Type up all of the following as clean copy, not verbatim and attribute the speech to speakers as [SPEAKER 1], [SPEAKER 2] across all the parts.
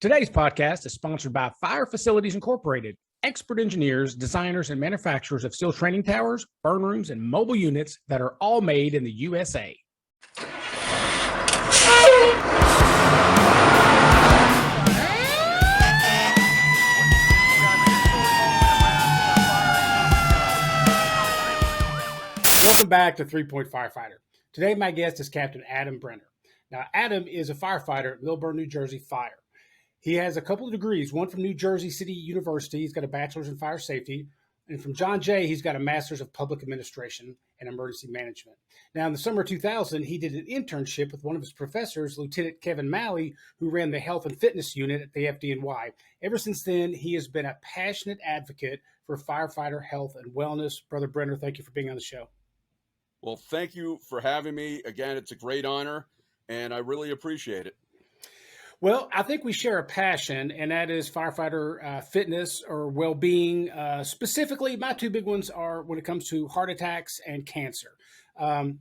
[SPEAKER 1] Today's podcast is sponsored by Fire Facilities Incorporated, expert engineers, designers, and manufacturers of steel training towers, burn rooms, and mobile units that are all made in the USA. Welcome back to 3-Point Firefighter. Today, my guest is Captain Adam Brenner. Now, Adam is a firefighter at Millburn, New Jersey Fire. He has a couple of degrees, one from New Jersey City University. He's got a bachelor's in fire safety. And from John Jay, he's got a master's of public administration and emergency management. Now, in the summer of 2000, he did an internship with one of his professors, Lieutenant Kevin Malley, who ran the health and fitness unit at the FDNY. Ever since then, he has been a passionate advocate for firefighter health and wellness. Brother Brenner, thank you for being on the show.
[SPEAKER 2] Well, thank you for having me. Again, it's a great honor, and I really appreciate it.
[SPEAKER 1] Well, I think we share a passion, and that is firefighter fitness or well-being. Specifically, my two big ones are when it comes to heart attacks and cancer. What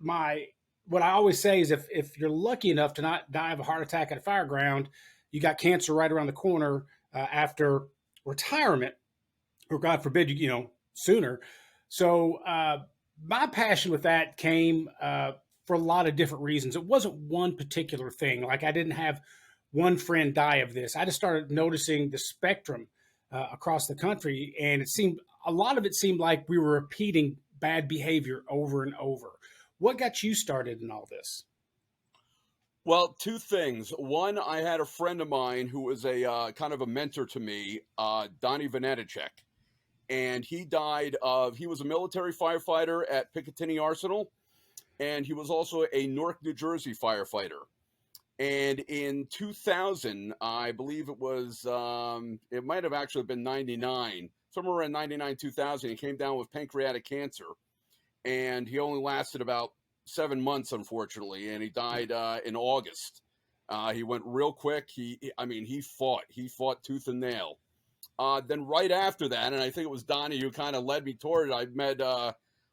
[SPEAKER 1] I always say is if you're lucky enough to not die of a heart attack at a fire ground, you got cancer right around the corner after retirement, or God forbid, sooner. So my passion with that came for a lot of different reasons. It wasn't one particular thing. Like I didn't have one friend die of this. I just started noticing the spectrum across the country, and a lot of it seemed like we were repeating bad behavior over and over. What got you started in all this?
[SPEAKER 2] Well, two things. One, I had a friend of mine who was a kind of a mentor to me, Donnie Vanetacek, and he was a military firefighter at Picatinny Arsenal, and he was also a Newark, New Jersey firefighter. And in 2000, I believe it might have actually been 99, somewhere around 99, 2000, he came down with pancreatic cancer. And he only lasted about 7 months, unfortunately, and he died in August. He went real quick. He fought tooth and nail. Then right after that, and I think it was Donnie who kind of led me toward it, I met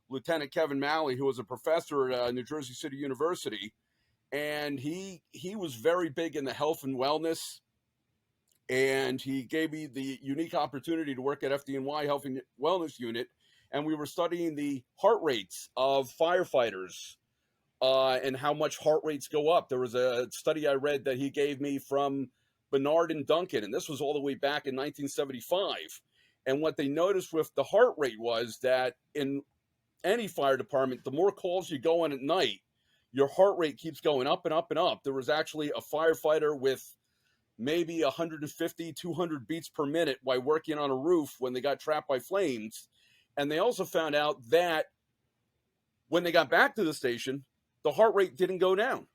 [SPEAKER 2] Lieutenant Kevin Malley, who was a professor at New Jersey City University. And he was very big in the health and wellness, and he gave me the unique opportunity to work at FDNY Health and Wellness Unit, and we were studying the heart rates of firefighters and how much heart rates go up. There was a study I read that he gave me from Bernard and Duncan, and this was all the way back in 1975. And what they noticed with the heart rate was that in any fire department, the more calls you go on at night, your heart rate keeps going up and up and up. There was actually a firefighter with maybe 150, 200 beats per minute while working on a roof when they got trapped by flames. And they also found out that when they got back to the station, the heart rate didn't go down.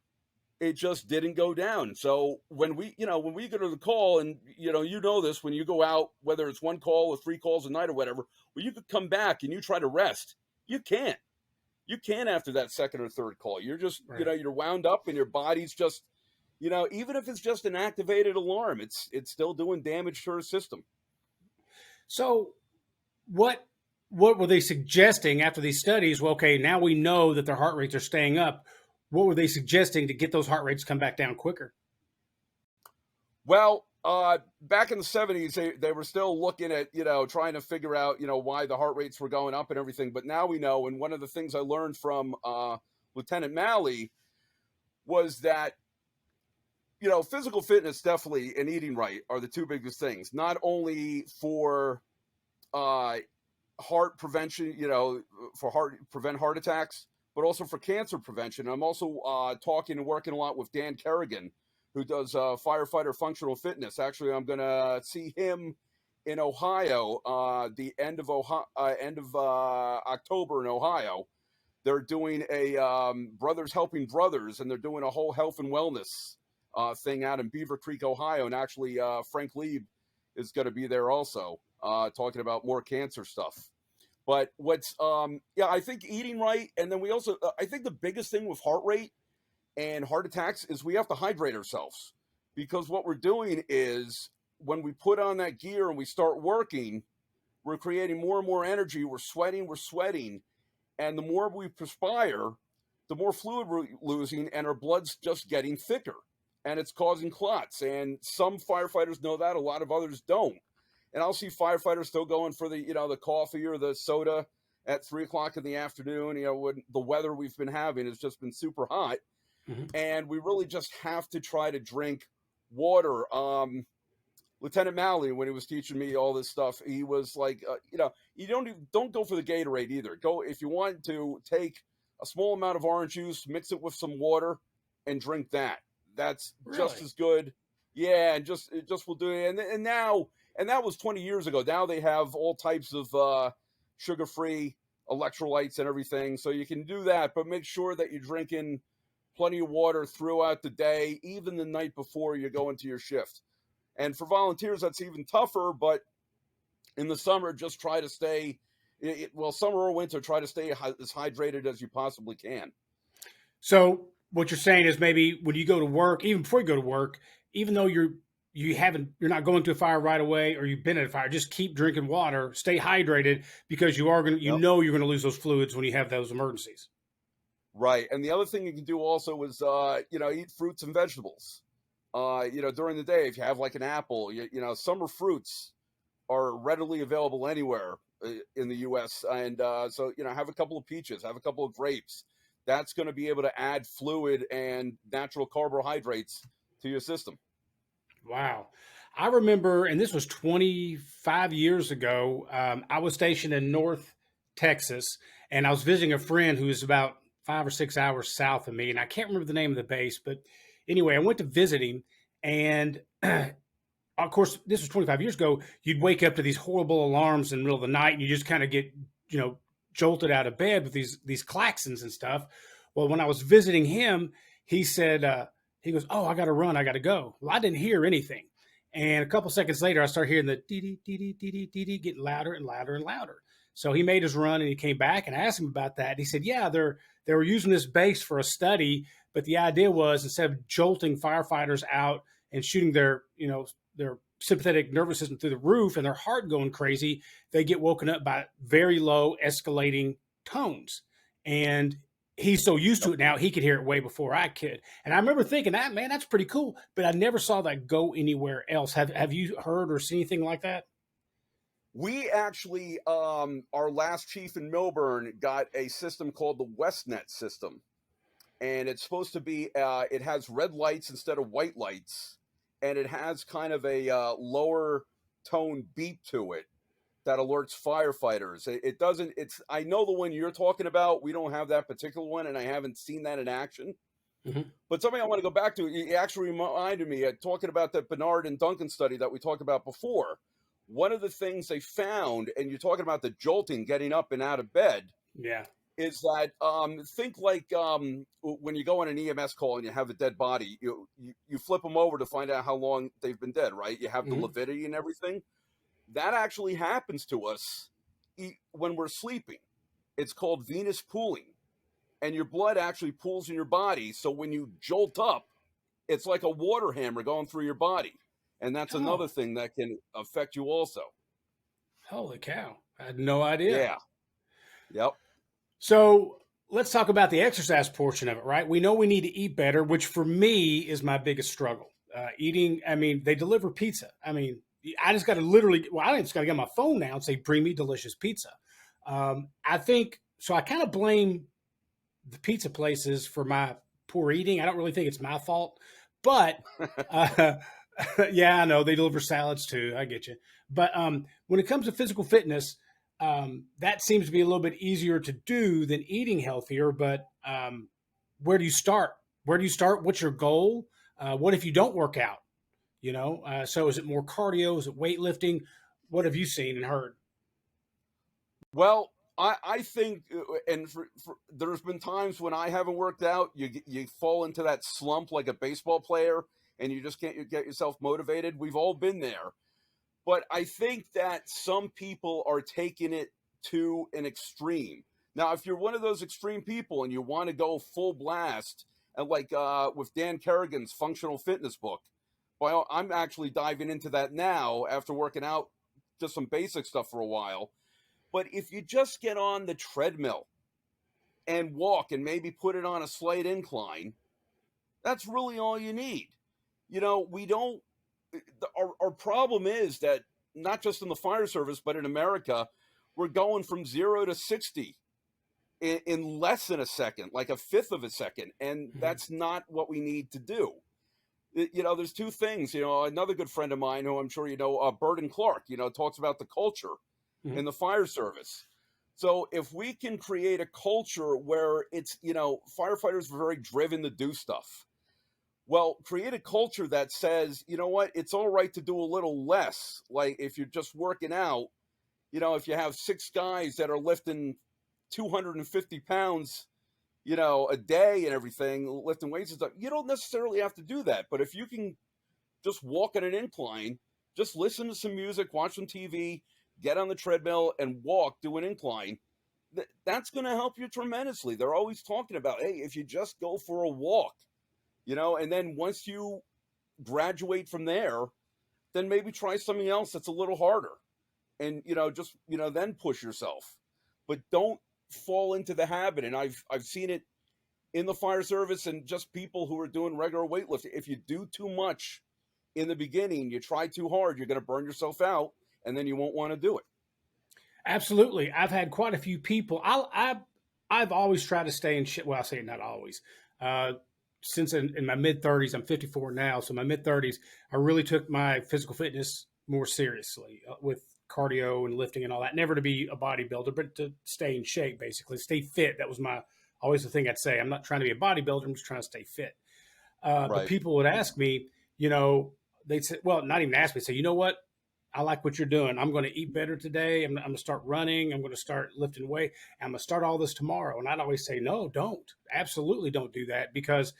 [SPEAKER 2] It just didn't go down. So when we go to the call, and you know this, when you go out, whether it's one call or 3 calls a night or whatever, well, you could come back and you try to rest. You can't. You can't after that second or third call. You're just, right. You're wound up, and your body's just, even if it's just an activated alarm, it's still doing damage to our system.
[SPEAKER 1] So what were they suggesting after these studies? Well, okay, now we know that their heart rates are staying up. What were they suggesting to get those heart rates to come back down quicker?
[SPEAKER 2] Well, back in the 70s, they were still looking at, trying to figure out, why the heart rates were going up and everything. But now we know, and one of the things I learned from Lieutenant Malley was that, physical fitness definitely and eating right are the two biggest things, not only for heart prevention, prevent heart attacks, but also for cancer prevention. I'm also talking and working a lot with Dan Kerrigan, who does firefighter functional fitness. Actually, I'm going to see him in Ohio, the end of October in Ohio. They're doing a Brothers Helping Brothers, and they're doing a whole health and wellness thing out in Beaver Creek, Ohio. And actually, Frank Lieb is going to be there also, talking about more cancer stuff. But I think eating right, and then we also, I think the biggest thing with heart rate and heart attacks is we have to hydrate ourselves, because what we're doing is when we put on that gear and we start working, we're creating more and more energy. We're sweating. And the more we perspire, the more fluid we're losing, and our blood's just getting thicker. and it's causing clots. And some firefighters know that, a lot of others don't. And I'll see firefighters still going for the coffee or the soda at 3 o'clock in the afternoon. When the weather we've been having has just been super hot,
[SPEAKER 1] Hmm.
[SPEAKER 2] and we really just have to try to drink water. Lieutenant Malley, when he was teaching me all this stuff, he was like, you don't go for the Gatorade either. Go, if you want to, take a small amount of orange juice, mix it with some water, and drink that. That's just
[SPEAKER 1] Really?
[SPEAKER 2] as good. Yeah, and it just will do it. And now, and that was 20 years ago. Now they have all types of sugar-free electrolytes and everything, so you can do that. But make sure that you're drinking plenty of water throughout the day, even the night before you go into your shift. And for volunteers, that's even tougher. But in the summer, just try to stay, summer or winter, try to stay as hydrated as you possibly can.
[SPEAKER 1] So what you're saying is maybe when you go to work, even before you go to work, even though you're not going to a fire right away, or you've been at a fire, just keep drinking water, stay hydrated, because
[SPEAKER 2] Yep.
[SPEAKER 1] you're going to lose those fluids when you have those emergencies.
[SPEAKER 2] Right. And the other thing you can do also is, eat fruits and vegetables. During the day, if you have like an apple, summer fruits are readily available anywhere in the U.S. And so, have a couple of peaches, have a couple of grapes. That's going to be able to add fluid and natural carbohydrates to your system.
[SPEAKER 1] Wow. I remember, and this was 25 years ago. I was stationed in North Texas, and I was visiting a friend who was about 5 or 6 hours south of me. And I can't remember the name of the base, but anyway, I went to visit him. And of course, this was 25 years ago. You'd wake up to these horrible alarms in the middle of the night, and you just kind of get, jolted out of bed with these klaxons and stuff. Well, when I was visiting him, he said, he goes, "Oh, I got to run. I got to go." Well, I didn't hear anything. And a couple seconds later, I started hearing the dee dee dee dee dee dee dee dee getting louder and louder and louder. So he made his run and he came back, and I asked him about that. He said, "Yeah, they were using this base for a study, but the idea was, instead of jolting firefighters out and shooting their sympathetic nervous system through the roof and their heart going crazy, they get woken up by very low escalating tones." And he's so used to
[SPEAKER 2] Yep.
[SPEAKER 1] it now, he could hear it way before I could. And I remember thinking, that man, that's pretty cool. But I never saw that go anywhere else. Have you heard or seen anything like that?
[SPEAKER 2] We actually, our last chief in Millburn got a system called the WestNet system. And it's supposed to be, it has red lights instead of white lights. And it has kind of a lower tone beep to it that alerts firefighters. It doesn't, I know the one you're talking about. We don't have that particular one, and I haven't seen that in action.
[SPEAKER 1] Mm-hmm.
[SPEAKER 2] But something I want to go back to, it actually reminded me, talking about the Bernard and Duncan study that we talked about before. One of the things they found, and you're talking about the jolting, getting up and out of bed,
[SPEAKER 1] Yeah.
[SPEAKER 2] is that think like when you go on an EMS call and you have a dead body, you flip them over to find out how long they've been dead, right? You have the
[SPEAKER 1] Mm-hmm.
[SPEAKER 2] lividity and everything. That actually happens to us when we're sleeping. It's called venous pooling, and your blood actually pools in your body. So when you jolt up, it's like a water hammer going through your body, and that's another
[SPEAKER 1] Oh,
[SPEAKER 2] thing that can affect you also.
[SPEAKER 1] holy cow. I had no idea.
[SPEAKER 2] Yeah. Yep.
[SPEAKER 1] So let's talk about the exercise portion of it, right? We know we need to eat better, which for me is my biggest struggle. Eating, I mean, they deliver pizza. I mean, I just got to literally, well, I just got to get my phone now and say, "Bring me delicious pizza." I think, so I kind of blame the pizza places for my poor eating. I don't really think it's my fault, but uh, yeah, I know they deliver salads too. I get you. But when it comes to physical fitness, that seems to be a little bit easier to do than eating healthier. But where do you start? Where do you start? What's your goal? What if you don't work out? So is it more cardio? Is it weightlifting? What have you seen and heard?
[SPEAKER 2] Well, I think, and there's been times when I haven't worked out. You fall into that slump like a baseball player, and you just can't get yourself motivated. We've all been there, but I think that some people are taking it to an extreme. Now, if you're one of those extreme people and you want to go full blast, and like with Dan Kerrigan's functional fitness book, well, I'm actually diving into that now after working out just some basic stuff for a while. But if you just get on the treadmill and walk and maybe put it on a slight incline, that's really all you need. we don't. Our problem is that not just in the fire service, but in America, we're going from 0 to 60 in less than a second, like a fifth of a second, and
[SPEAKER 1] Mhm.
[SPEAKER 2] that's not what we need to do. There's two things. Another good friend of mine, who I'm sure Burden Clark, talks about the culture
[SPEAKER 1] Mhm.
[SPEAKER 2] in the fire service. So if we can create a culture where it's, firefighters are very driven to do stuff. Well, create a culture that says, you know what, it's all right to do a little less. Like if you're just working out, if you have 6 guys that are lifting 250 pounds, a day and everything, lifting weights and stuff, you don't necessarily have to do that. But if you can just walk on an incline, just listen to some music, watch some TV, get on the treadmill and walk, do an incline, that's going to help you tremendously. They're always talking about, hey, if you just go for a walk, and then once you graduate from there, then maybe try something else that's a little harder, and just then push yourself, but don't fall into the habit. And I've seen it in the fire service and just people who are doing regular weightlifting. If you do too much in the beginning, you try too hard, you're going to burn yourself out, and then you won't want to do it.
[SPEAKER 1] Absolutely. I've had quite a few people. I've always tried to stay in shape. Well, I say not always. Uh, since in my mid 30s, I'm 54 now. So my mid 30s, I really took my physical fitness more seriously with cardio and lifting and all that. Never to be a bodybuilder, but to stay in shape, basically stay fit. That was my always the thing I'd say. I'm not trying to be a bodybuilder. I'm just trying to stay fit. But
[SPEAKER 2] Right.
[SPEAKER 1] people would ask me, they'd say, well, not even ask me, say, you know what? I like what you're doing. I'm going to eat better today. I'm going to start running. I'm going to start lifting weight. I'm going to start all this tomorrow. And I'd always say, no, don't. Absolutely don't do that, because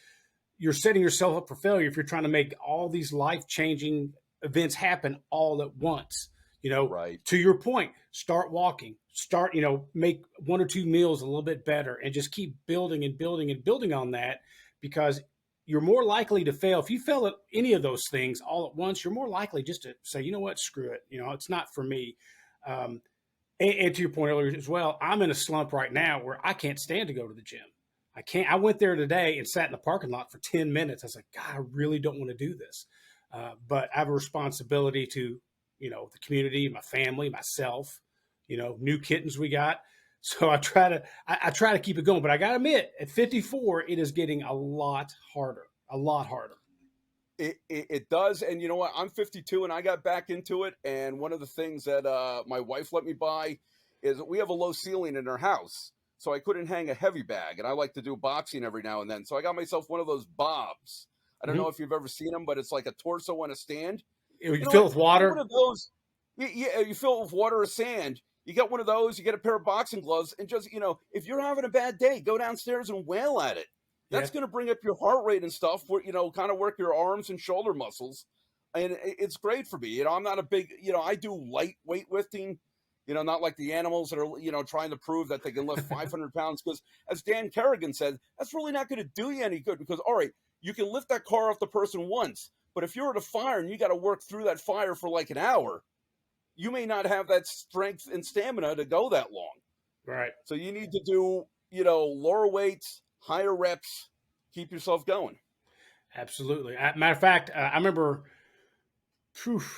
[SPEAKER 1] you're setting yourself up for failure if you're trying to make all these life changing events happen all at once.
[SPEAKER 2] Right.
[SPEAKER 1] To your point, start walking, make 1 or 2 meals a little bit better, and just keep building and building and building on that, because you're more likely to fail. If you fail at any of those things all at once, you're more likely just to say, you know what, screw it. It's not for me. Um, and to your point earlier as well, I'm in a slump right now where I can't stand to go to the gym. I can't. I went there today and sat in the parking lot for 10 minutes. I was like, God, I really don't want to do this. But I have a responsibility to, the community, my family, myself, new kittens we got. So I try to keep it going. But I got to admit, at 54, it is getting a lot harder, a lot harder.
[SPEAKER 2] It does. And you know what? I'm 52 and I got back into it. And one of the things that my wife let me buy is that we have a low ceiling in our house. So I couldn't hang a heavy bag. And I like to do boxing every now and then. So I got myself one of those bobs. I don't know
[SPEAKER 1] Mm-hmm.
[SPEAKER 2] if you've ever seen them, but it's like a torso on a stand.
[SPEAKER 1] You
[SPEAKER 2] You know
[SPEAKER 1] fill
[SPEAKER 2] what?
[SPEAKER 1] it with
[SPEAKER 2] Get one
[SPEAKER 1] water.
[SPEAKER 2] of those. Yeah, you fill it with water or sand. You get one of those, you get a pair of boxing gloves, and just, if you're having a bad day, go downstairs and wail at it.
[SPEAKER 1] Yeah.
[SPEAKER 2] That's going to bring up your heart rate and stuff, where, kind of work your arms and shoulder muscles. And it's great for me. I'm not a big, I do light weightlifting, not like the animals that are, trying to prove that they can lift 500 pounds. Because as Dan Kerrigan said, that's really not going to do you any good, because, all right, you can lift that car off the person once, but if you're at a fire and you got to work through that fire for like an hour, you may not have that strength and stamina to go that long.
[SPEAKER 1] Right.
[SPEAKER 2] So you need to do, lower weights, higher reps, keep yourself going.
[SPEAKER 1] Absolutely. Matter of fact, I remember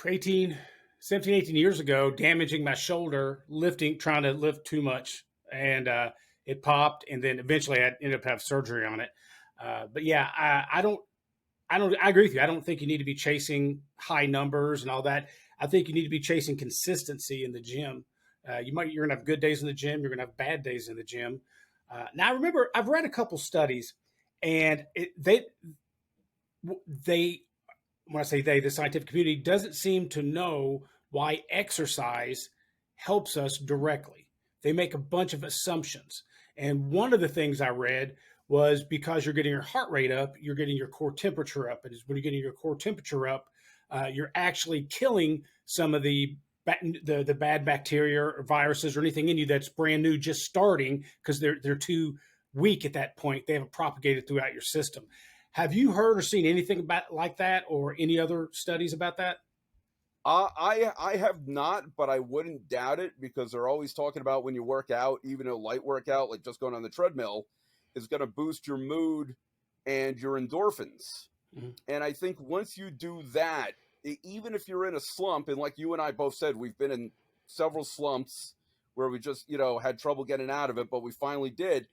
[SPEAKER 1] 18, 17, 18 years ago, damaging my shoulder, trying to lift too much. And it popped. And then eventually I ended up having surgery on it. But yeah, I agree with you. I don't think you need to be chasing high numbers and all that. I think you need to be chasing consistency in the gym. You're going to have good days in the gym. You're going to have bad days in the gym. Now, I remember I've read a couple studies, and they when I say they, the scientific community doesn't seem to know why exercise helps us directly. They make a bunch of assumptions. And one of the things I read was because you're getting your heart rate up, you're getting your core temperature up. And when you're getting your core temperature up, you're actually killing some of the bad bacteria or viruses or anything in you that's brand new, just starting, because they're too weak at that point. They haven't propagated throughout your system. Have you heard or seen anything about like that, or any other studies about that?
[SPEAKER 2] I have not, but I wouldn't doubt it, because they're always talking about when you work out, even a light workout, like just going on the treadmill, is going to boost your mood and your endorphins.
[SPEAKER 1] Mhm.
[SPEAKER 2] And I think once you do that, even if you're in a slump, and like you and I both said, we've been in several slumps where we just, had trouble getting out of it, but we finally did.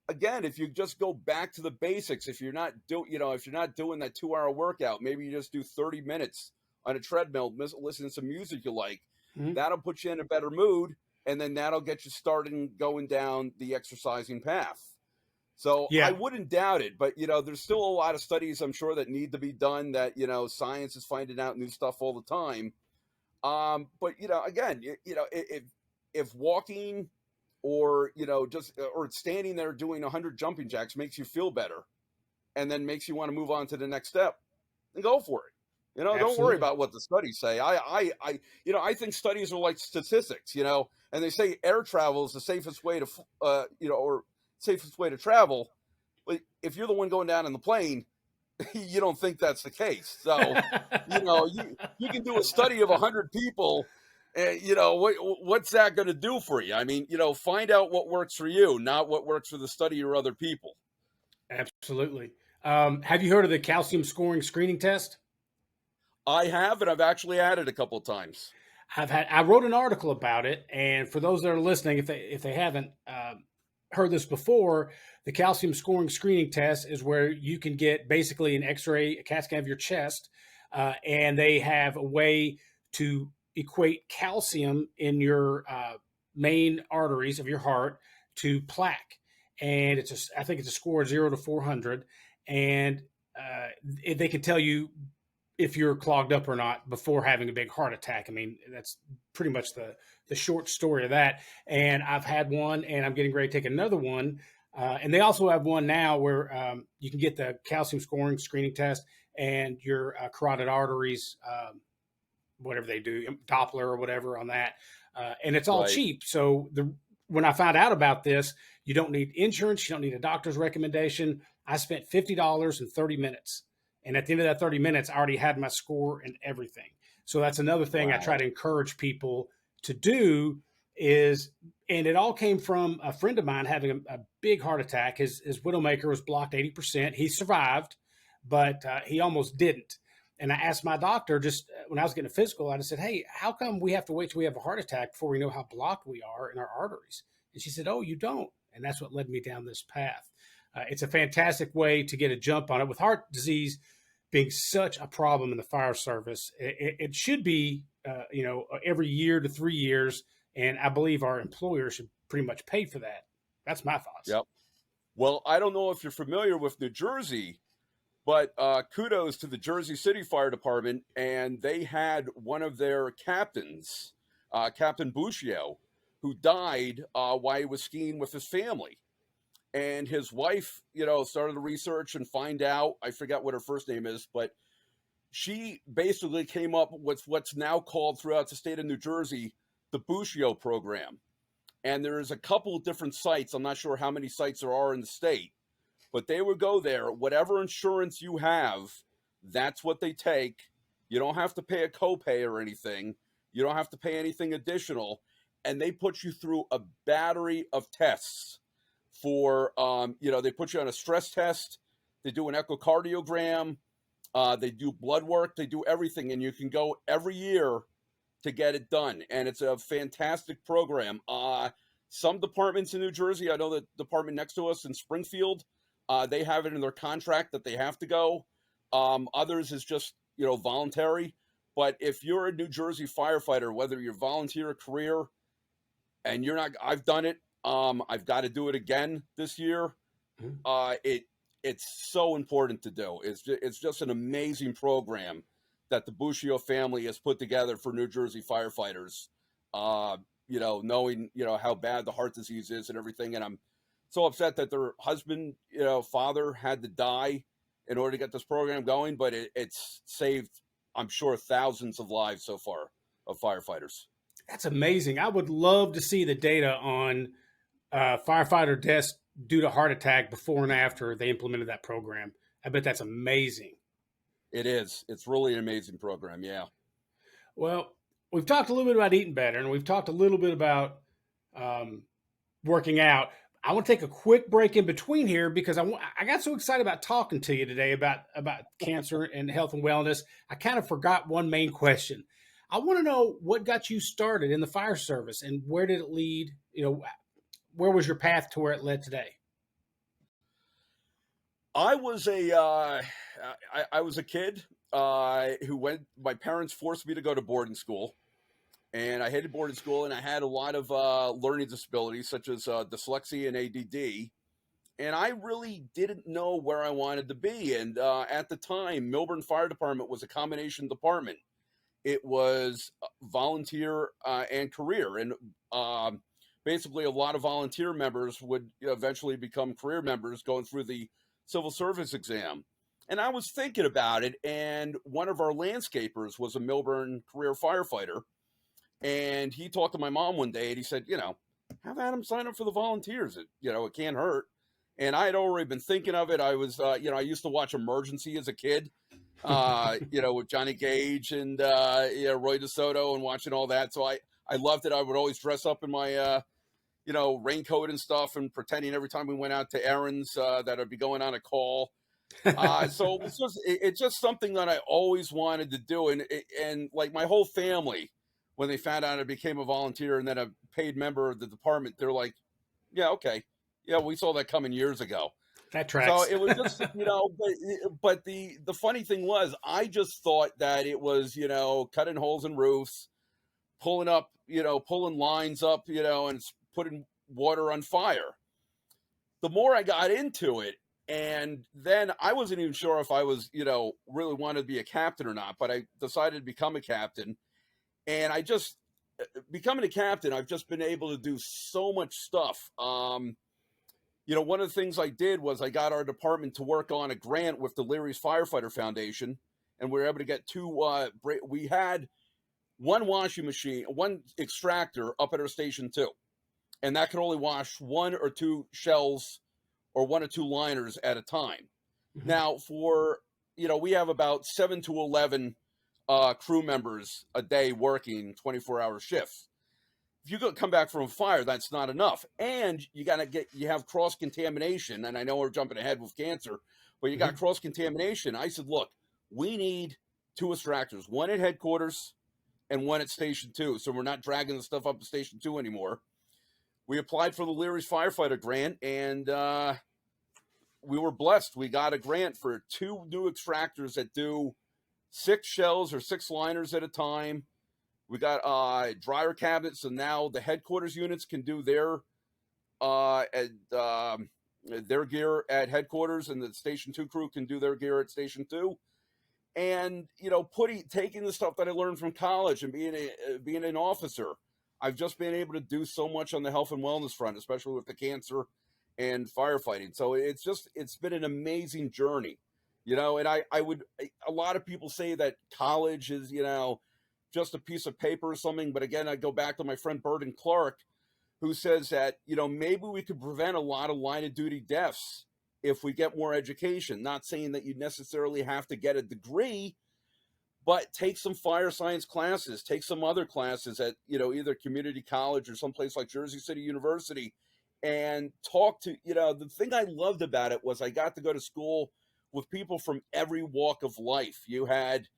[SPEAKER 2] Again, if you just go back to the basics, if you're not if you're not doing that 2 hour workout, maybe you just do 30 minutes on a treadmill, listen to some music you like.
[SPEAKER 1] Mhm.
[SPEAKER 2] That'll put you in a better mood, and then that'll get you started going down the exercising path. So I
[SPEAKER 1] Yeah.
[SPEAKER 2] wouldn't doubt it, but there's still a lot of studies I'm sure that need to be done. That science is finding out new stuff all the time. But again, if walking or just or standing there doing 100 jumping jacks makes you feel better, and then makes you want to move on to the next step, then go for it. Don't worry
[SPEAKER 1] Absolutely.
[SPEAKER 2] about what the studies say. I think studies are like statistics. And they say air travel is the safest way to, or safest way to travel. But if you're the one going down in the plane, you don't think that's the case. So, you can do a study of 100 people. And what's that going to do for you? I mean, find out what works for you, not what works for the study or other people.
[SPEAKER 1] Absolutely. Have you heard of the calcium scoring screening test?
[SPEAKER 2] I have, and I've actually had it a couple of times.
[SPEAKER 1] I wrote an article about it, and for those that are listening, if they haven't heard this before, the calcium scoring screening test is where you can get basically an X-ray, a CAT scan of your chest, and they have a way to equate calcium in your main arteries of your heart to plaque, and I think it's a score of 0 to 400, and they can tell you if you're clogged up or not before having a big heart attack. I mean, that's pretty much the short story of that. And I've had one, and I'm getting ready to take another one. And they also have one now where you can get the calcium scoring screening test and your carotid arteries, whatever they do, Doppler or whatever on that, and it's all
[SPEAKER 2] Right.
[SPEAKER 1] cheap. So when I found out about this, you don't need insurance, you don't need a doctor's recommendation. I spent $50 in 30 minutes. And at the end of that 30 minutes, I already had my score and everything. So that's another thing I try
[SPEAKER 2] Wow.
[SPEAKER 1] to encourage people to do is, and it all came from a friend of mine having a big heart attack. His widowmaker was blocked 80%. He survived, but he almost didn't. And I asked my doctor just when I was getting a physical, I just said, "Hey, how come we have to wait till we have a heart attack before we know how blocked we are in our arteries?" And she said, "Oh, you don't." And that's what led me down this path. It's a fantastic way to get a jump on it. With heart disease being such a problem in the fire service, it should be, every year to 3 years. And I believe our employer should pretty much pay for that. That's my thoughts.
[SPEAKER 2] Yep. Well, I don't know if you're familiar with New Jersey, but kudos to the Jersey City Fire Department, and they had one of their captains, Captain Buscio, who died while he was skiing with his family. And his wife, started to research and find out. I forget what her first name is, but she basically came up with what's now called throughout the state of New Jersey the Buscio program. And there's a couple of different sites. I'm not sure how many sites there are in the state, but they would go there. Whatever insurance you have, that's what they take. You don't have to pay a copay or anything. You don't have to pay anything additional. And they put you through a battery of tests for, they put you on a stress test. They do an echocardiogram. They do blood work. They do everything. And you can go every year to get it done. And it's a fantastic program. Some departments in New Jersey, I know the department next to us in Springfield, they have it in their contract that they have to go. Others is just, voluntary. But if you're a New Jersey firefighter, whether you're volunteer or career, and you're not, I've done it. I've got to do it again this year.
[SPEAKER 1] Mhm.
[SPEAKER 2] It's so important to do. It's just an amazing program that the Buscio family has put together for New Jersey firefighters. Knowing how bad the heart disease is and everything, and I'm so upset that their husband, father, had to die in order to get this program going. But it's saved, I'm sure, thousands of lives so far of firefighters.
[SPEAKER 1] That's amazing. I would love to see the data on firefighter deaths due to heart attack before and after they implemented that program. I bet that's amazing.
[SPEAKER 2] It is. It's really an amazing program. Yeah.
[SPEAKER 1] Well, we've talked a little bit about eating better, and we've talked a little bit about um, working out. I want to take a quick break in between here because I got so excited about talking to you today about cancer and health and wellness. I kind of forgot one main question. I want to know what got you started in the fire service and where did it lead? Where was your path to where it led today?
[SPEAKER 2] I was I was a kid who went. My parents forced me to go to boarding school, and I hated boarding school, and I had a lot of learning disabilities such as dyslexia and ADD, and I really didn't know where I wanted to be. And at the time, Millburn Fire Department was a combination department. It was volunteer and career, and basically a lot of volunteer members would eventually become career members going through the civil service exam. And I was thinking about it, and one of our landscapers was a Millburn career firefighter, and he talked to my mom one day, and he said, have Adam sign up for the volunteers. It can't hurt. And I had already been thinking of it. I was, I used to watch Emergency as a kid, with Johnny Gage and Roy DeSoto and watching all that. So I loved it. I would always dress up in my raincoat and stuff and pretending every time we went out to errands that I'd be going on a call. So it's just something that I always wanted to do. And like my whole family, when they found out I became a volunteer and then a paid member of the department, they're like, yeah, okay. Yeah, we saw that coming years ago.
[SPEAKER 1] That
[SPEAKER 2] So
[SPEAKER 1] tracks.
[SPEAKER 2] it was just, but the funny thing was, I just thought that it was, cutting holes in roofs, pulling lines up, and putting water on fire. The more I got into it, and then I wasn't even sure if I was, really wanted to be a captain or not, but I decided to become a captain. And becoming a captain, I've just been able to do so much stuff. One of the things I did was I got our department to work on a grant with the Leary's Firefighter Foundation, and we were able to get we had one washing machine, one extractor up at our station two, and that could only wash one or two shells or one or two liners at a time.
[SPEAKER 1] Mhm.
[SPEAKER 2] Now, we have about 7 to 11 crew members a day working 24-hour shifts. If you come back from a fire, that's not enough. And you have cross contamination. And I know we're jumping ahead with cancer, but you got
[SPEAKER 1] Mhm.
[SPEAKER 2] cross contamination. I said, look, we need two extractors, one at headquarters and one at station two. So we're not dragging the stuff up to station two anymore. We applied for the Leary's firefighter grant, and we were blessed. We got a grant for two new extractors that do 6 shells or 6 liners at a time. We got dryer cabinets, and now the headquarters units can do their gear at headquarters, and the station two crew can do their gear at station two. And taking the stuff that I learned from college and being an officer, I've just been able to do so much on the health and wellness front, especially with the cancer and firefighting. So it's been an amazing journey, And a lot of people say that college is just a piece of paper or something. But again, I go back to my friend Burden Clark, who says that, maybe we could prevent a lot of line of duty deaths if we get more education. Not saying that you necessarily have to get a degree, but take some fire science classes, take some other classes at, either community college or someplace like Jersey City University, and talk to, the thing I loved about it was I got to go to school with people from every walk of life. You had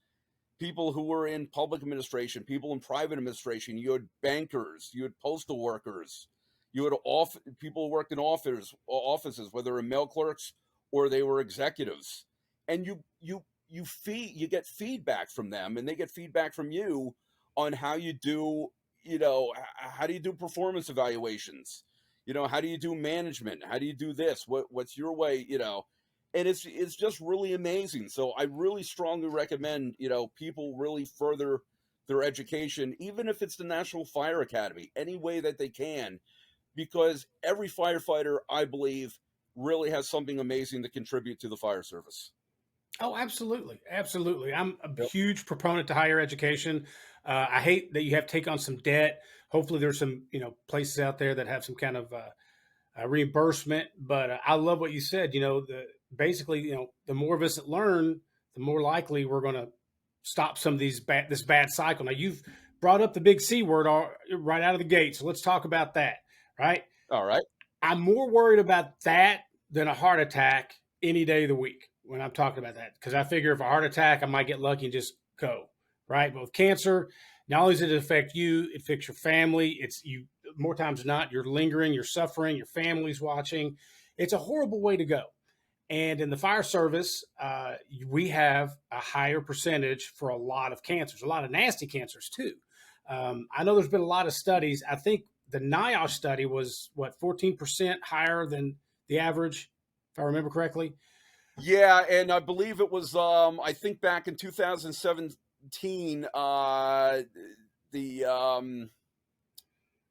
[SPEAKER 2] people who were in public administration, people in private administration. You had bankers, you had postal workers, you had people who worked in offices, whether they're mail clerks or they were executives, and you get feedback from them, and they get feedback from you on how you do. How do you do performance evaluations? How do you do management? How do you do this? What's your way? And it's just really amazing. So I really strongly recommend, people really further their education, even if it's the National Fire Academy, any way that they can, because every firefighter, I believe, really has something amazing to contribute to the fire service.
[SPEAKER 1] Oh, absolutely, absolutely. I'm a
[SPEAKER 2] Yep.
[SPEAKER 1] huge proponent to higher education. I hate that you have to take on some debt. Hopefully, there's some places out there that have some kind of reimbursement. But I love what you said. Basically, the more of us that learn, the more likely we're going to stop some of this bad cycle. Now, you've brought up the big C word right out of the gate, so let's talk about that. Right?
[SPEAKER 2] All right.
[SPEAKER 1] I'm more worried about that than a heart attack any day of the week when I'm talking about that. Because I figure if a heart attack, I might get lucky and just go, right? But with cancer, not only does it affect you, it affects your family. It's you more times than not, you're lingering, you're suffering, your family's watching. It's a horrible way to go. And in the fire service, we have a higher percentage for a lot of cancers, a lot of nasty cancers too. I know there's been a lot of studies. I think the NIOSH study was what 14% higher than the average, if I remember correctly.
[SPEAKER 2] Yeah, and I believe it was I think back in 2017 the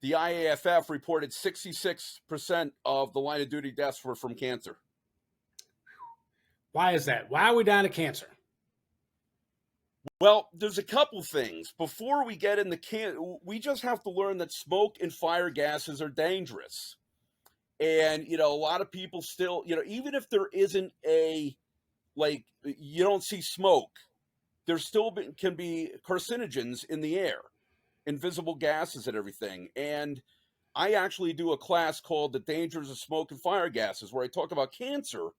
[SPEAKER 2] the IAFF reported 66% of the line of duty deaths were from cancer.
[SPEAKER 1] Why is that? Why are we dying of cancer?
[SPEAKER 2] Well, there's a couple things. Before we get into we just have to learn that smoke and fire gases are dangerous. And, a lot of people still, even if there isn't you don't see smoke, there still can be carcinogens in the air, invisible gases and everything. And I actually do a class called The Dangers of Smoke and Fire Gases, where I talk about cancer.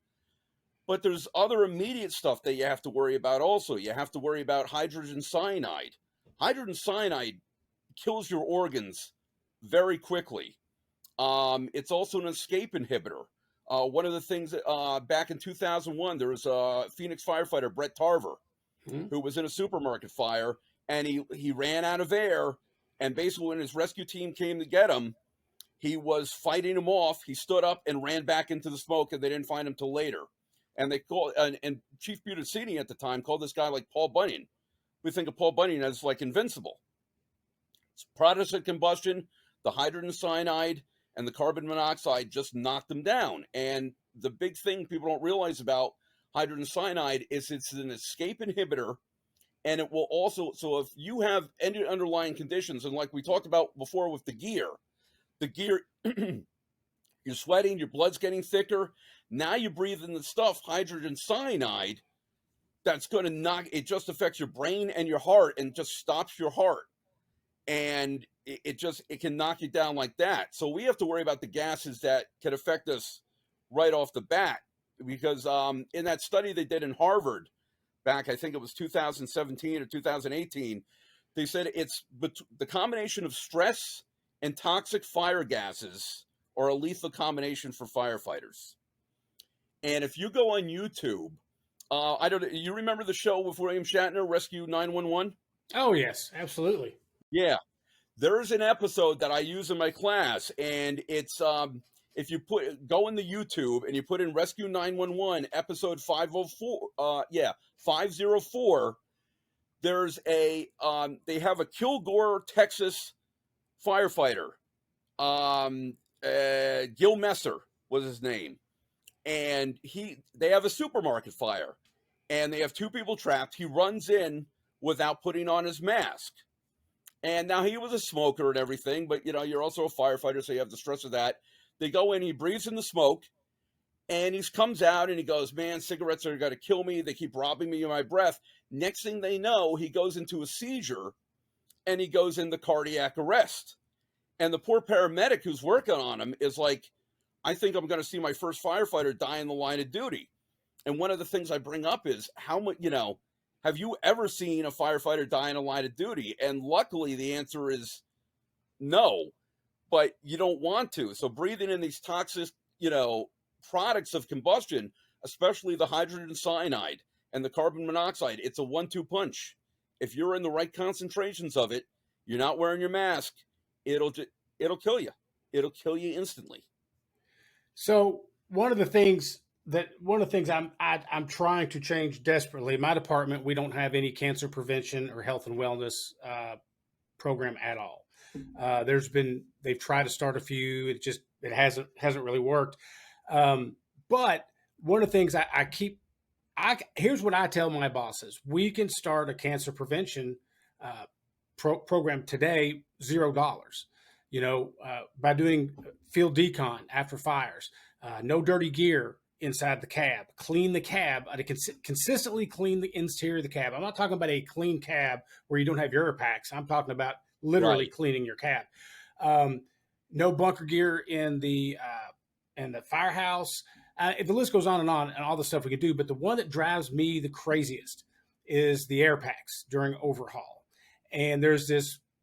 [SPEAKER 2] But there's other immediate stuff that you have to worry about also. You have to worry about hydrogen cyanide. Hydrogen cyanide kills your organs very quickly. It's also an escape inhibitor. One of the things that back in 2001, there was a Phoenix firefighter, Brett Tarver, who was in a supermarket fire, and he ran out of air. And basically, when his rescue team came to get him, he was fighting him off. He stood up and ran back into the smoke, and they didn't find him till later. And they called, and Chief Budicini at the time called this guy like Paul Bunyan. We think of Paul Bunyan as like invincible. It's products of combustion, the hydrogen cyanide, and the carbon monoxide just knocked them down. And the big thing people don't realize about hydrogen cyanide is it's an escape inhibitor, and it will also, so if you have any underlying conditions, and like we talked about before with the gear, you're sweating, your blood's getting thicker. Now you breathe in the stuff, hydrogen cyanide, that's going to knock, it just affects your brain and your heart and just stops your heart. And it can knock you down like that. So we have to worry about the gases that can affect us right off the bat. Because in that study they did in Harvard back, I think it was 2017 or 2018, they said it's the combination of stress and toxic fire gases are a lethal combination for firefighters. And if you go on YouTube, I don't. You remember the show with William Shatner, Rescue 911?
[SPEAKER 1] Oh yes, absolutely.
[SPEAKER 2] Yeah, there's an episode that I use in my class, and it's if you go into YouTube and you put in Rescue 911 episode 504, 504. There's they have a Kilgore, Texas firefighter. Gil Messer was his name. And they have a supermarket fire, and they have two people trapped. He runs in without putting on his mask. And now he was a smoker and everything, but you're also a firefighter, so you have the stress of that. They go in, he breathes in the smoke, and he comes out and he goes, man, cigarettes are going to kill me. They keep robbing me of my breath. Next thing they know, he goes into a seizure, and he goes into cardiac arrest. And the poor paramedic who's working on him is like, I think I'm going to see my first firefighter die in the line of duty. And one of the things I bring up is how much, have you ever seen a firefighter die in a line of duty? And luckily the answer is no, but you don't want to. So breathing in these toxic, products of combustion, especially the hydrogen cyanide and the carbon monoxide, it's a 1-2 punch. If you're in the right concentrations of it, you're not wearing your mask, it'll kill you. It'll kill you instantly.
[SPEAKER 1] So one of the things I'm trying to change desperately. In my department, we don't have any cancer prevention or health and wellness program at all. They've tried to start a few. It hasn't really worked. But one of the things here's what I tell my bosses: we can start a cancer prevention program today, $0. By doing field decon after fires, no dirty gear inside the cab, clean the cab, consistently clean the interior of the cab. I'm not talking about a clean cab where you don't have your air packs. I'm talking about literally cleaning your cab. No bunker gear in the and the firehouse. The list goes on and all the stuff we could do. But the one that drives me the craziest is the air packs during overhaul. And there's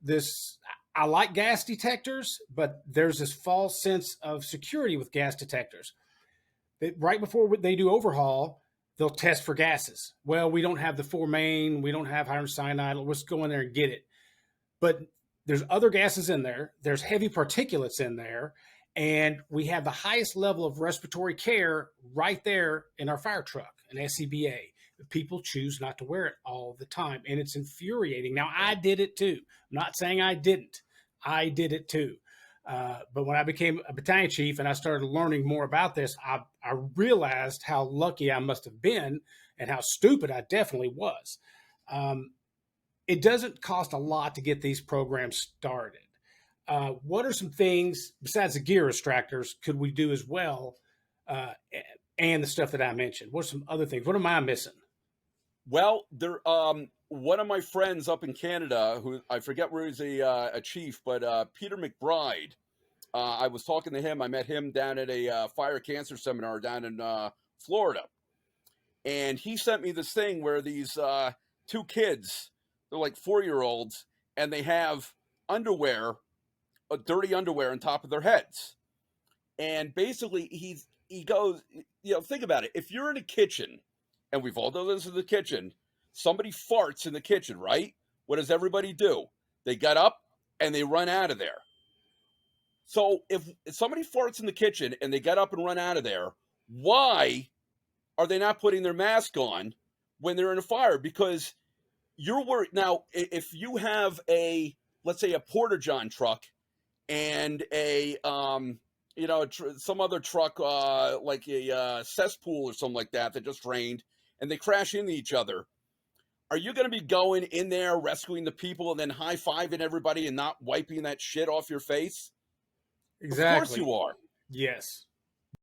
[SPEAKER 1] this. I like gas detectors, but there's this false sense of security with gas detectors. Right before they do overhaul, they'll test for gases. Well, we don't have the 4-main, we don't have hydrogen cyanide. Let's go in there and get it. But there's other gases in there. There's heavy particulates in there. And we have the highest level of respiratory care right there in our fire truck, an SCBA. People choose not to wear it all the time. And it's infuriating. Now, I did it too. I'm not saying I didn't. I did it too. But when I became a battalion chief and I started learning more about this, I realized how lucky I must have been and how stupid I definitely was. It doesn't cost a lot to get these programs started. What are some things besides the gear extractors could we do as well, and the stuff that I mentioned? What are some other things? What am I missing?
[SPEAKER 2] Well, there, one of my friends up in Canada, who I forget where he's a chief, but Peter McBride. I was talking to him. I met him down at a fire cancer seminar down in Florida, and he sent me this thing where these two kids, they're like 4-year-olds, and they have underwear, dirty underwear, on top of their heads. And basically, he goes, think about it. If you're in a kitchen, and we've all done this in the kitchen, somebody farts in the kitchen, right? What does everybody do? They get up and they run out of there. So if somebody farts in the kitchen and they get up and run out of there, why are they not putting their mask on when they're in a fire? Because you're worried. Now, if you have let's say a Porta-John truck and some other truck like a cesspool or something like that just rained, and they crash into each other, are you going to be going in there rescuing the people and then high-fiving everybody and not wiping that shit off your face?
[SPEAKER 1] Exactly.
[SPEAKER 2] Of course you are.
[SPEAKER 1] Yes.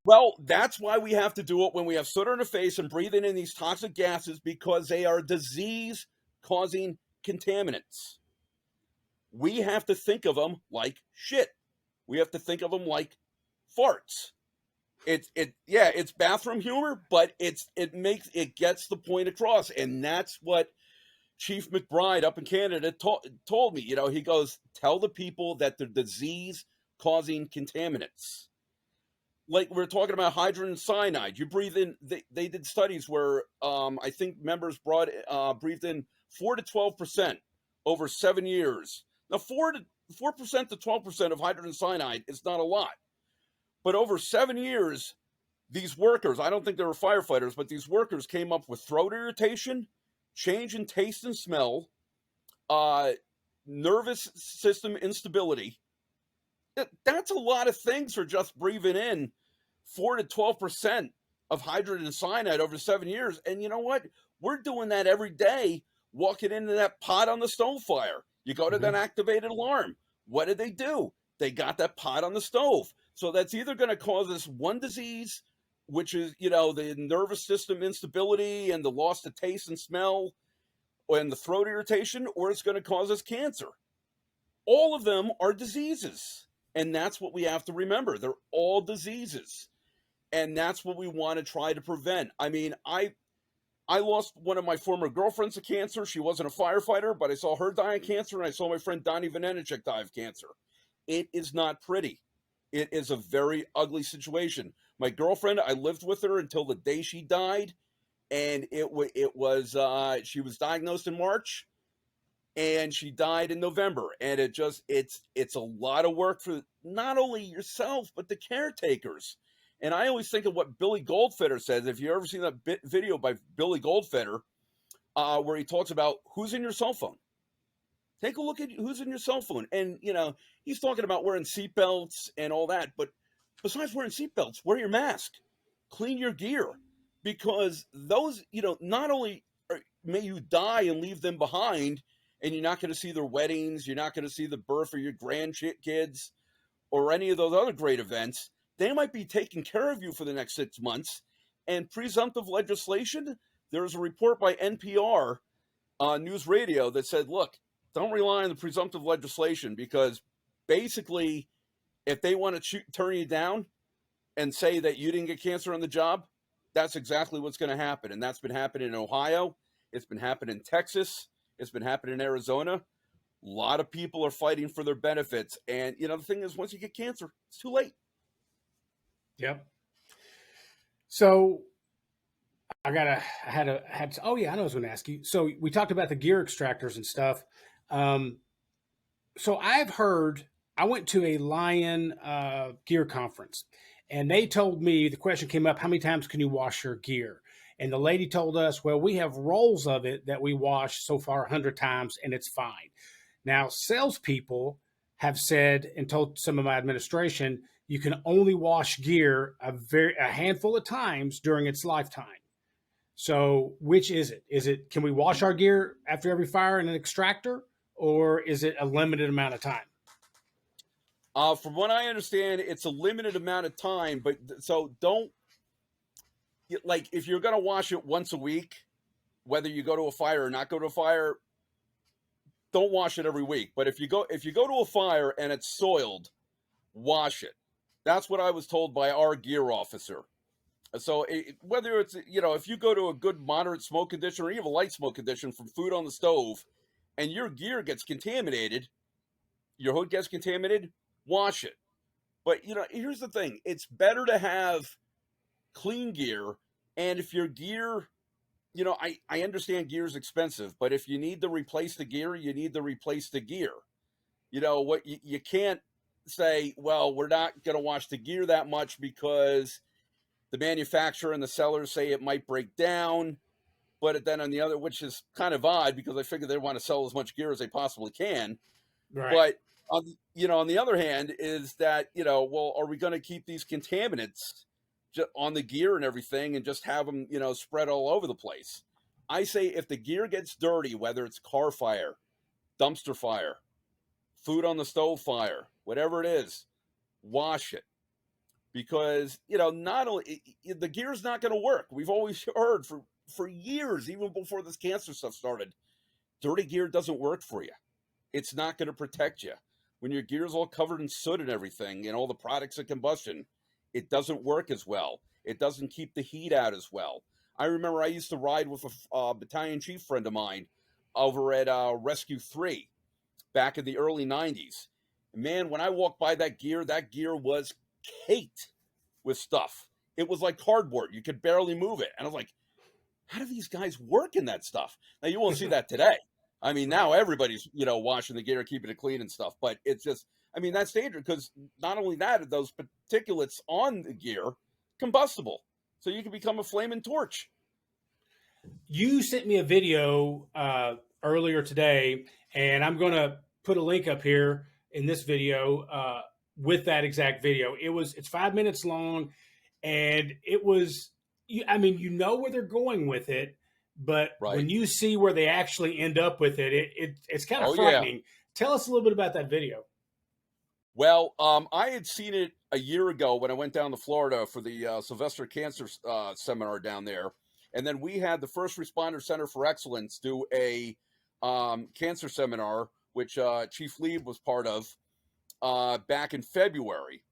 [SPEAKER 2] Well, that's why we have to do it when we have soot on the face and breathing in these toxic gases, because they are disease-causing contaminants. We have to think of them like shit. We have to think of them like farts. It's bathroom humor, but it gets the point across, and that's what Chief McBride up in Canada told me. He goes, tell the people that they're disease-causing contaminants. Like we're talking about hydrogen cyanide. You breathe in. They did studies where I think members breathed in 4 to 12% over 7 years. Now 4% to 12% of hydrogen cyanide is not a lot. But over 7 years, these workers, I don't think they were firefighters, but these workers came up with throat irritation, change in taste and smell, nervous system instability. That's a lot of things for just breathing in 4 to 12% of hydrogen cyanide over 7 years. And you know what? We're doing that every day, walking into that pot on the stove fire. You go to that activated alarm. What did they do? They got that pot on the stove. So that's either going to cause us one disease, which is, the nervous system instability and the loss of taste and smell and the throat irritation, or it's going to cause us cancer. All of them are diseases. And that's what we have to remember. They're all diseases. And that's what we want to try to prevent. I mean, I lost one of my former girlfriends to cancer. She wasn't a firefighter, but I saw her die of cancer, and I saw my friend Donnie Vanenachek die of cancer. It is not pretty. It is a very ugly situation. My girlfriend, I lived with her until the day she died, and she was diagnosed in March, and she died in November. And it's a lot of work for not only yourself, but the caretakers. And I always think of what Billy Goldfeder says. If you've ever seen that video by Billy Goldfeder, where he talks about who's in your cell phone. Take a look at who's in your cell phone. And, he's talking about wearing seatbelts and all that. But besides wearing seatbelts, wear your mask. Clean your gear. Because those, not only may you die and leave them behind, and you're not going to see their weddings, you're not going to see the birth of your grandkids, or any of those other great events, they might be taking care of you for the next 6 months. And presumptive legislation, there was a report by NPR News Radio that said, look, don't rely on the presumptive legislation, because basically, if they want to turn you down, and say that you didn't get cancer on the job, that's exactly what's going to happen. And that's been happening in Ohio. It's been happening in Texas. It's been happening in Arizona. A lot of people are fighting for their benefits. And, the thing is, once you get cancer, it's too late.
[SPEAKER 1] Yep. So oh yeah, I know I was going to ask you. So we talked about the gear extractors and stuff. So I went to a Lion gear conference, and they told me, the question came up, how many times can you wash your gear? And the lady told us, well, we have rolls of it that we wash so far 100 times, and it's fine. Now, salespeople have said and told some of my administration, you can only wash gear a handful of times during its lifetime. So which is it? Can we wash our gear after every fire in an extractor, or is it a limited amount of time?
[SPEAKER 2] From what I understand, it's a limited amount of time, but so don't, like, if you're going to wash it once a week, whether you go to a fire or not go to a fire, don't wash it every week. But if you go to a fire and it's soiled, wash it. That's what I was told by our gear officer. So whether it's, if you go to a good moderate smoke condition or even a light smoke condition from food on the stove and your gear gets contaminated, your hood gets contaminated, wash it. But, here's the thing. It's better to have clean gear. And if your gear, I understand gear is expensive, but if you need to replace the gear, you need to replace the gear. You can't say, well, we're not going to wash the gear that much because the manufacturer and the sellers say it might break down. But then on the other, which is kind of odd because I figure they want to sell as much gear as they possibly can.
[SPEAKER 1] Right.
[SPEAKER 2] But on the other hand is that, well, are we going to keep these contaminants on the gear and everything and just have them, spread all over the place? I say if the gear gets dirty, whether it's car fire, dumpster fire, food on the stove fire, whatever it is, wash it. Because, not only the gear's not going to work. We've always heard for years, even before this cancer stuff started, dirty gear doesn't work for you. It's not going to protect you. When your gear's all covered in soot and everything and all the products of combustion, it doesn't work as well. It doesn't keep the heat out as well. I remember I used to ride with a battalion chief friend of mine over at Rescue 3 back in the early 90s. Man, when I walked by that gear was caked with stuff. It was like cardboard. You could barely move it. And I was like, how do these guys work in that stuff? Now, you won't see that today. I mean, now everybody's, washing the gear, keeping it clean and stuff. But it's just, that's dangerous because not only that, those particulates on the gear, combustible. So you can become a flaming torch.
[SPEAKER 1] You sent me a video earlier today, and I'm going to put a link up here in this video with that exact video. It's 5 minutes long, and it was, where they're going with it, but
[SPEAKER 2] right.
[SPEAKER 1] When you see where they actually end up with it's kind of frightening. Yeah. Tell us a little bit about that video.
[SPEAKER 2] Well, I had seen it a year ago when I went down to Florida for the Sylvester Cancer seminar down there. And then we had the First Responder Center for Excellence do a cancer seminar, which Chief Lieb was part of back in February.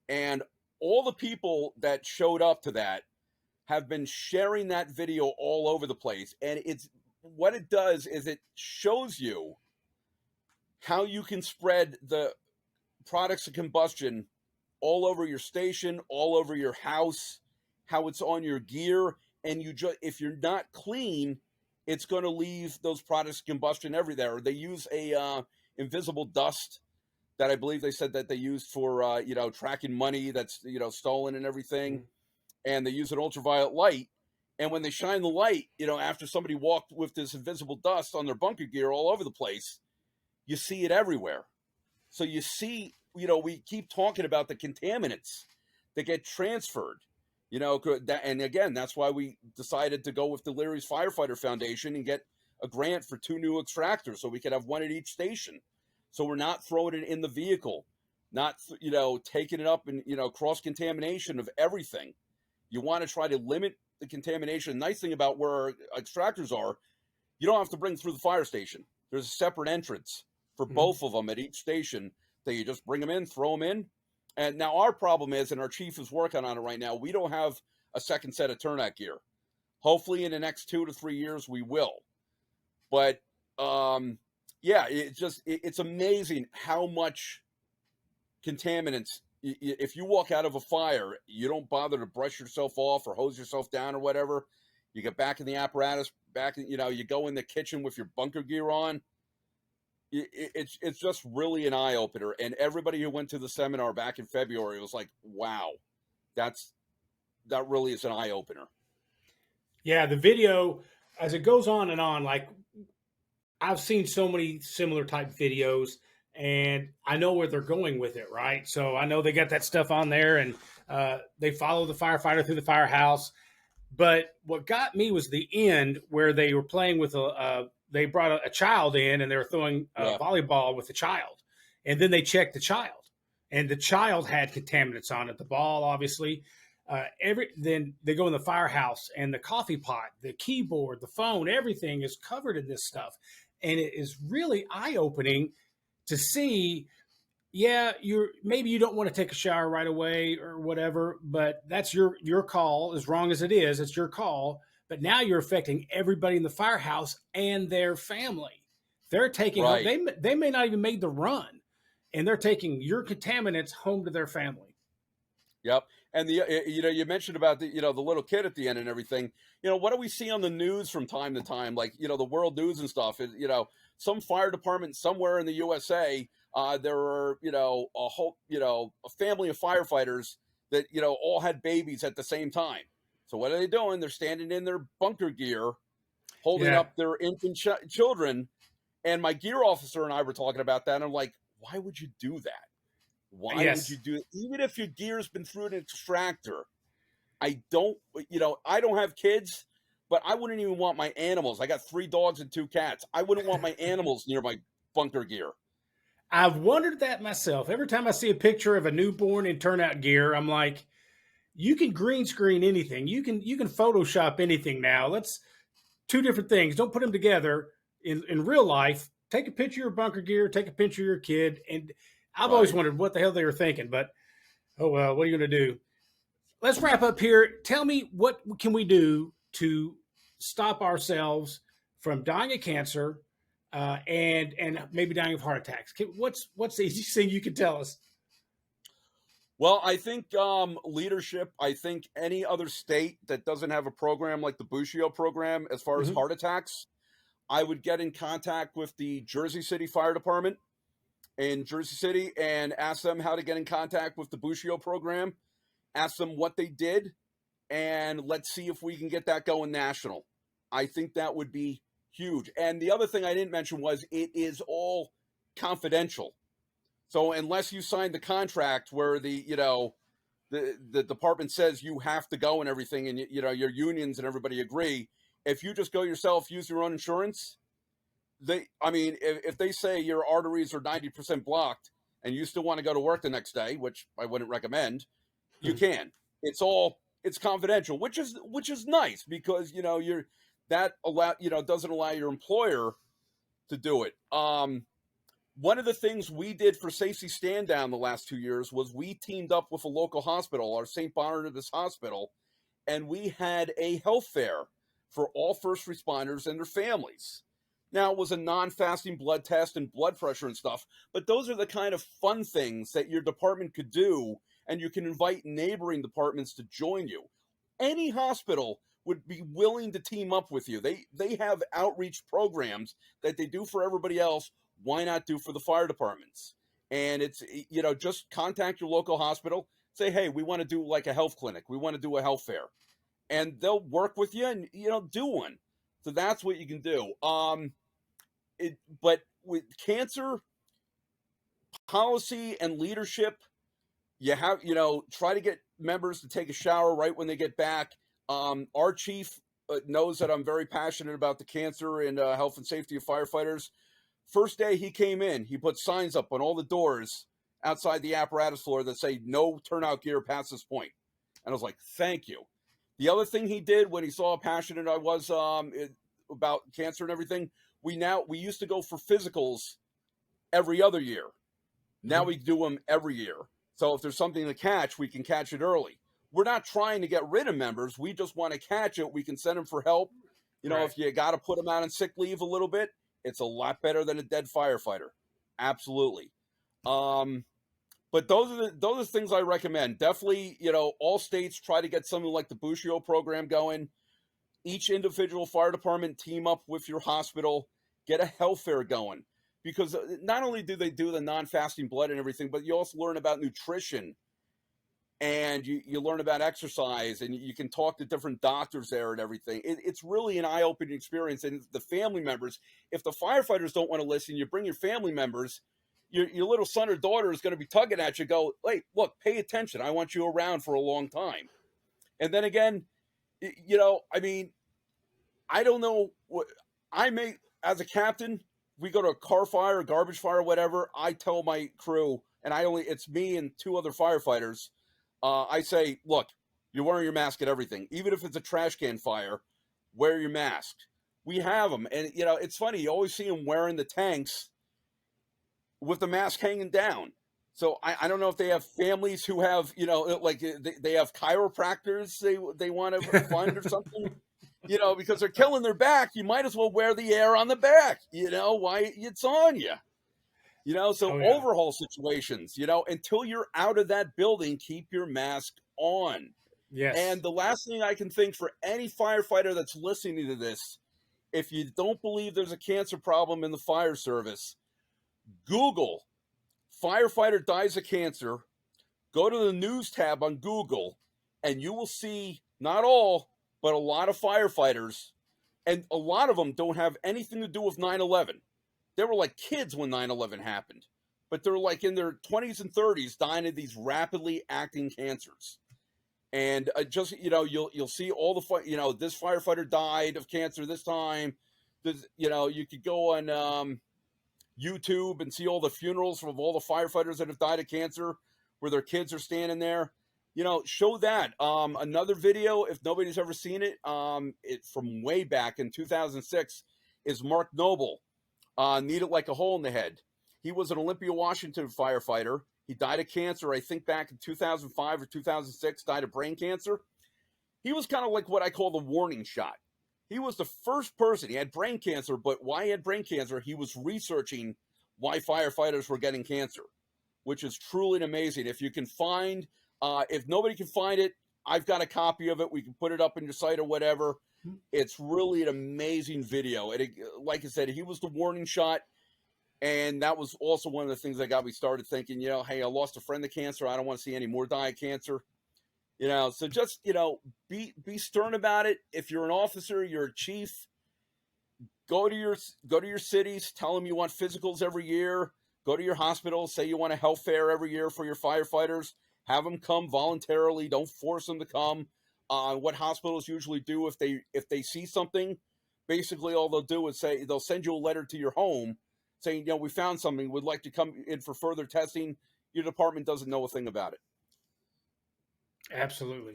[SPEAKER 2] And all the people that showed up to that have been sharing that video all over the place. And what it does is it shows you how you can spread the products of combustion all over your station, all over your house, how it's on your gear. And if you're not clean, it's going to leave those products of combustion everywhere. They use a invisible dust that I believe they said that they used for, tracking money that's, stolen and everything. Mm-hmm. And they use an ultraviolet light. And when they shine the light, after somebody walked with this invisible dust on their bunker gear all over the place, you see it everywhere. So you see, we keep talking about the contaminants that get transferred, and again, that's why we decided to go with the Leary's Firefighter Foundation and get a grant for 2 new extractors so we could have one at each station. So we're not throwing it in the vehicle, not, taking it up and, cross-contamination of everything. You want to try to limit the contamination. The nice thing about where our extractors are, you don't have to bring through the fire station. There's a separate entrance for both of them at each station that you just bring them in, throw them in, And now our problem is, and our chief is working on it right now, we don't have a second set of turnout gear. Hopefully in the next 2 to 3 years we will. But yeah, it's amazing how much contaminants. If you walk out of a fire, you don't bother to brush yourself off or hose yourself down or whatever. You get back in the apparatus, you go in the kitchen with your bunker gear on. It's just really an eye opener. And everybody who went to the seminar back in February was like, "Wow, that really is an eye opener."
[SPEAKER 1] Yeah, the video as it goes on and on, like I've seen so many similar type videos, and I know where they're going with it, right? So I know they got that stuff on there, and they follow the firefighter through the firehouse. But what got me was the end where they were playing with they brought a child in, and they were throwing
[SPEAKER 2] Yeah.
[SPEAKER 1] volleyball with the child, and then they checked the child, and the child had contaminants on it. The ball, obviously. Then they go in the firehouse, and the coffee pot, the keyboard, the phone, everything is covered in this stuff, and it is really eye opening to see. Yeah, maybe you don't want to take a shower right away or whatever, but that's your call. As wrong as it is, it's your call. But now you're affecting everybody in the firehouse and their family. They're taking
[SPEAKER 2] Right.
[SPEAKER 1] they may not even made the run, and they're taking your contaminants home to their family.
[SPEAKER 2] Yep. And you mentioned about the little kid at the end and everything. What do we see on the news from time to time? Like, the world news and stuff. Some fire department somewhere in the USA, there are, a whole, a family of firefighters that, all had babies at the same time. So what are they doing? They're standing in their bunker gear, holding
[SPEAKER 1] Yeah.
[SPEAKER 2] up their infant children. And my gear officer and I were talking about that. And I'm like, why would you do that? Why
[SPEAKER 1] Yes.
[SPEAKER 2] would you do it? Even if your gear's been through an extractor, I don't have kids, but I wouldn't even want my animals. I got 3 dogs and 2 cats. I wouldn't want my animals near my bunker gear.
[SPEAKER 1] I've wondered that myself. Every time I see a picture of a newborn in turnout gear, I'm like, you can green screen anything. You can Photoshop anything now. Let's 2 different things. Don't put them together in real life. Take a picture of your bunker gear, take a picture of your kid. And I've always
[SPEAKER 2] Right.
[SPEAKER 1] wondered what the hell they were thinking, but oh well, what are you going to do? Let's wrap up here. Tell me, what can we do to stop ourselves from dying of cancer and maybe dying of heart attacks? What's the easiest thing you can tell us?
[SPEAKER 2] Well, I think leadership. I think any other state that doesn't have a program like the Bushio program as far as
[SPEAKER 1] Mhm.
[SPEAKER 2] heart attacks, I would get in contact with the Jersey City Fire Department in Jersey City and ask them how to get in contact with the Bushio program. Ask them what they did, and let's see if we can get that going national. I think that would be huge. And the other thing I didn't mention was it is all confidential. So unless you sign the contract where the department says you have to go and everything, and your unions and everybody agree, if you just go yourself, use your own insurance, if they say your arteries are 90% blocked and you still want to go to work the next day, which I wouldn't recommend, you can. It's confidential, which is nice because doesn't allow your employer to do it. One of the things we did for Safety Stand Down the last 2 years was we teamed up with a local hospital, our St. Barnabas Hospital, and we had a health fair for all first responders and their families. Now, it was a non-fasting blood test and blood pressure and stuff, but those are the kind of fun things that your department could do, and you can invite neighboring departments to join you. Any hospital would be willing to team up with you. They have outreach programs that they do for everybody else. Why not do for the fire departments? And it's, just contact your local hospital. Say, hey, we want to do like a health clinic. We want to do a health fair. And they'll work with you and, do one. So that's what you can do. But with cancer policy and leadership, you have, try to get members to take a shower right when they get back. Our chief knows that I'm very passionate about the cancer and health and safety of firefighters. First day he came in, he put signs up on all the doors outside the apparatus floor that say no turnout gear past this point. And I was like, thank you. The other thing he did when he saw how passionate I was about cancer and everything, we used to go for physicals every other year. Now we do them every year. So if there's something to catch, we can catch it early. We're not trying to get rid of members. We just want to catch it. We can send them for help.
[SPEAKER 1] Right.
[SPEAKER 2] If you got to put them out on sick leave a little bit, it's a lot better than a dead firefighter. Absolutely. But those are the things I recommend. Definitely, all states try to get something like the Buscio program going. Each individual fire department team up with your hospital, get a health fair going. Because not only do they do the non-fasting blood and everything, but you also learn about nutrition. And you learn about exercise, and you can talk to different doctors there and everything. It's really an eye-opening experience. And the family members, if the firefighters don't want to listen, you bring your family members. Your little son or daughter is going to be tugging at you, go, hey, look, pay attention. I want you around for a long time. And then again, I don't know what as a captain, we go to a car fire, garbage fire, whatever. I tell my crew, and it's me and 2 other firefighters. I say, look, you're wearing your mask at everything. Even if it's a trash can fire, wear your mask. We have them. And, it's funny. You always see them wearing the tanks with the mask hanging down. So I don't know if they have families who have, like they have chiropractors they want to fund or something, because they're killing their back. You might as well wear the air on the back, why it's on you. Overhaul situations, until you're out of that building, keep your mask on.
[SPEAKER 1] Yes.
[SPEAKER 2] And the last thing I can think for any firefighter that's listening to this, if you don't believe there's a cancer problem in the fire service, Google firefighter dies of cancer, go to the news tab on Google, and you will see not all, but a lot of firefighters, and a lot of them don't have anything to do with 9/11. They were like kids when 9/11 happened, but they're like in their 20s and 30s dying of these rapidly acting cancers. And you'll see all the this firefighter died of cancer this time. You could go on YouTube and see all the funerals of all the firefighters that have died of cancer, where their kids are standing there. Show that. Another video, if nobody's ever seen it, from way back in 2006, is Mark Noble. Need it like a hole in the head. He was an Olympia, Washington firefighter. He died of cancer, I think back in 2005 or 2006, died of brain cancer. He was kind of like what I call the warning shot. He was the first person. He had brain cancer, but why he had brain cancer, he was researching why firefighters were getting cancer, which is truly amazing. If you can find, if nobody can find it, I've got a copy of it. We can put it up in your site or whatever. It's really an amazing video. And like I said, he was the warning shot. And that was also one of the things that got me started thinking, hey, I lost a friend to cancer. I don't want to see any more die of cancer. So just, be stern about it. If you're an officer, you're a chief, go to your cities, tell them you want physicals every year, go to your hospital, say you want a health fair every year for your firefighters, have them come voluntarily. Don't force them to come. What hospitals usually do if they see something, basically all they'll do is say, they'll send you a letter to your home saying, we found something, would like to come in for further testing. Your department doesn't know a thing about it.
[SPEAKER 1] Absolutely.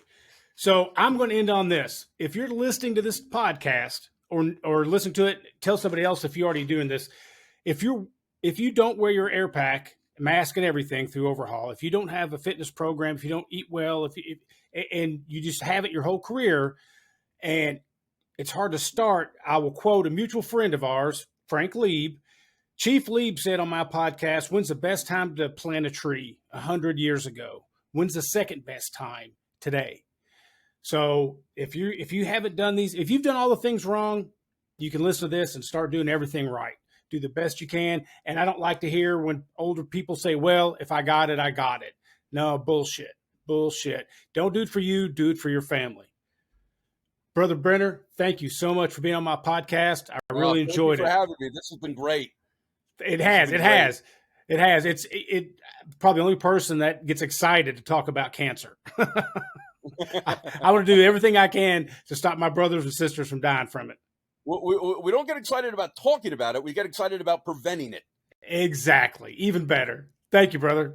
[SPEAKER 1] So I'm going to end on this. If you're listening to this podcast or listening to it, tell somebody else if you're already doing this. If you don't wear your air pack, mask and everything through overhaul, if you don't have a fitness program, if you don't eat well, and you just have it your whole career, and it's hard to start, I will quote a mutual friend of ours, Frank Lieb. Chief Lieb said on my podcast, when's the best time to plant a tree? 100 years ago. When's the second best time? Today. So if you haven't done these, if you've done all the things wrong, you can listen to this and start doing everything right. Do the best you can. And I don't like to hear when older people say, well, if I got it, I got it. No, bullshit. Don't do it for you. Do it for your family. Brother Brenner, thank you so much for being on my podcast. I really enjoyed it.
[SPEAKER 2] Thank you for having me. This has been great.
[SPEAKER 1] It has. It's probably the only person that gets excited to talk about cancer. I want to do everything I can to stop my brothers and sisters from dying from it.
[SPEAKER 2] We don't get excited about talking about it. We get excited about preventing it.
[SPEAKER 1] Exactly. Even better. Thank you, brother.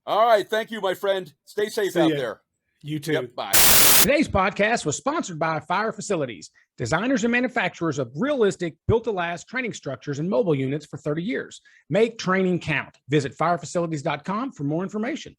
[SPEAKER 2] All right. Thank you, my friend. Stay safe out there.
[SPEAKER 1] You too.
[SPEAKER 2] Yep, bye.
[SPEAKER 1] Today's podcast was sponsored by Fire Facilities, designers and manufacturers of realistic, built-to-last training structures and mobile units for 30 years. Make training count. Visit firefacilities.com for more information.